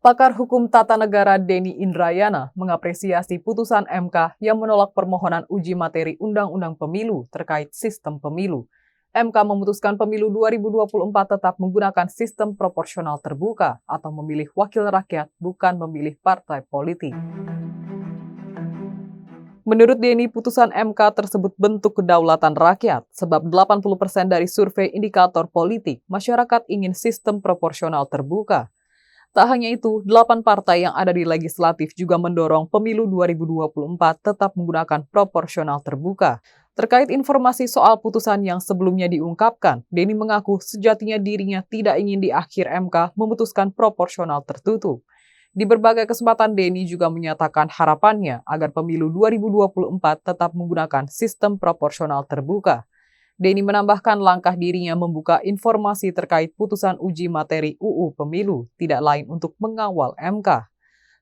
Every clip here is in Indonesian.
Pakar Hukum Tata Negara Denny Indrayana mengapresiasi putusan MK yang menolak permohonan uji materi Undang-Undang Pemilu terkait sistem pemilu. MK memutuskan pemilu 2024 tetap menggunakan sistem proporsional terbuka atau memilih wakil rakyat, bukan memilih partai politik. Menurut Denny, putusan MK tersebut bentuk kedaulatan rakyat, sebab 80% dari survei indikator politik, masyarakat ingin sistem proporsional terbuka. Tak hanya itu, 8 partai yang ada di legislatif juga mendorong pemilu 2024 tetap menggunakan proporsional terbuka. Terkait informasi soal putusan yang sebelumnya diungkapkan, Denny mengaku sejatinya dirinya tidak ingin di akhir MK memutuskan proporsional tertutup. Di berbagai kesempatan, Denny juga menyatakan harapannya agar pemilu 2024 tetap menggunakan sistem proporsional terbuka. Denny menambahkan langkah dirinya membuka informasi terkait putusan uji materi UU Pemilu tidak lain untuk mengawal MK.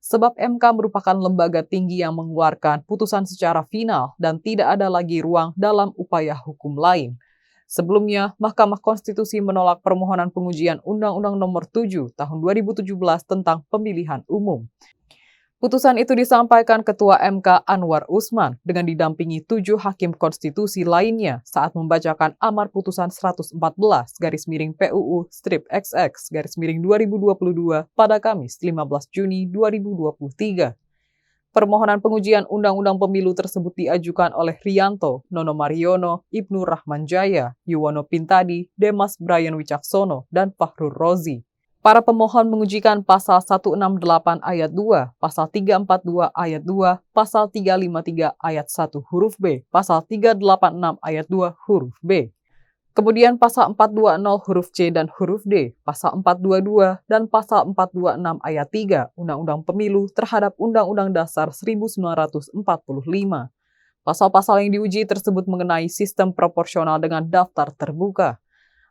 Sebab MK merupakan lembaga tinggi yang mengeluarkan putusan secara final dan tidak ada lagi ruang dalam upaya hukum lain. Sebelumnya, Mahkamah Konstitusi menolak permohonan pengujian Undang-Undang Nomor 7 Tahun 2017 tentang pemilihan umum. Putusan itu disampaikan Ketua MK Anwar Usman dengan didampingi 7 hakim konstitusi lainnya saat membacakan amar putusan 114/PUU-XX/2022 pada Kamis 15 Juni 2023. Permohonan pengujian Undang-Undang Pemilu tersebut diajukan oleh Rianto, Nono Mariono, Ibnu Rahman Jaya, Yuwono Pintadi, Demas Brian Wicaksono, dan Fahrul Rozi. Para pemohon mengujikan pasal 168 ayat 2, pasal 342 ayat 2, pasal 353 ayat 1 huruf B, pasal 386 ayat 2 huruf B. Kemudian pasal 420 huruf C dan huruf D, pasal 422 dan pasal 426 ayat 3 Undang-Undang Pemilu terhadap Undang-Undang Dasar 1945. Pasal-pasal yang diuji tersebut mengenai sistem proporsional dengan daftar terbuka.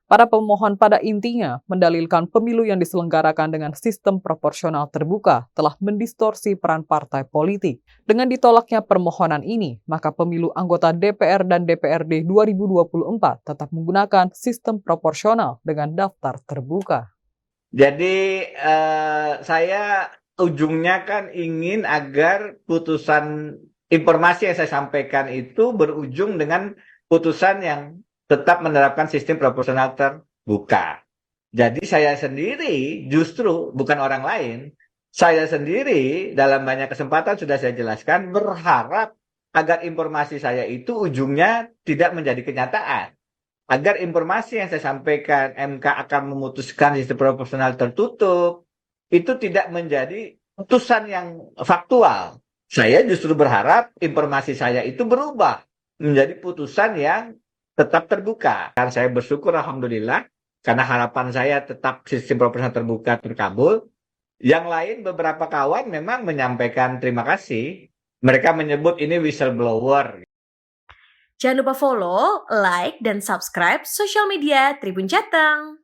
Para pemohon pada intinya mendalilkan pemilu yang diselenggarakan dengan sistem proporsional terbuka telah mendistorsi peran partai politik. Dengan ditolaknya permohonan ini, maka pemilu anggota DPR dan DPRD 2024 tetap menggunakan sistem proporsional dengan daftar terbuka. Jadi saya ujungnya kan ingin agar putusan informasi yang saya sampaikan itu berujung dengan putusan yang tetap menerapkan sistem proporsional terbuka. Jadi saya sendiri justru bukan orang lain, saya sendiri dalam banyak kesempatan sudah saya jelaskan berharap agar informasi saya itu ujungnya tidak menjadi kenyataan. Agar informasi yang saya sampaikan MK akan memutuskan sistem proporsional tertutup itu tidak menjadi putusan yang faktual. Saya justru berharap informasi saya itu berubah menjadi putusan yang tetap terbuka. Dan saya bersyukur alhamdulillah karena harapan saya tetap sistem proporsional terbuka terkabul. Yang lain beberapa kawan memang menyampaikan terima kasih. Mereka menyebut ini whistleblower. Jangan lupa follow, like, dan subscribe sosial media Tribun Jateng.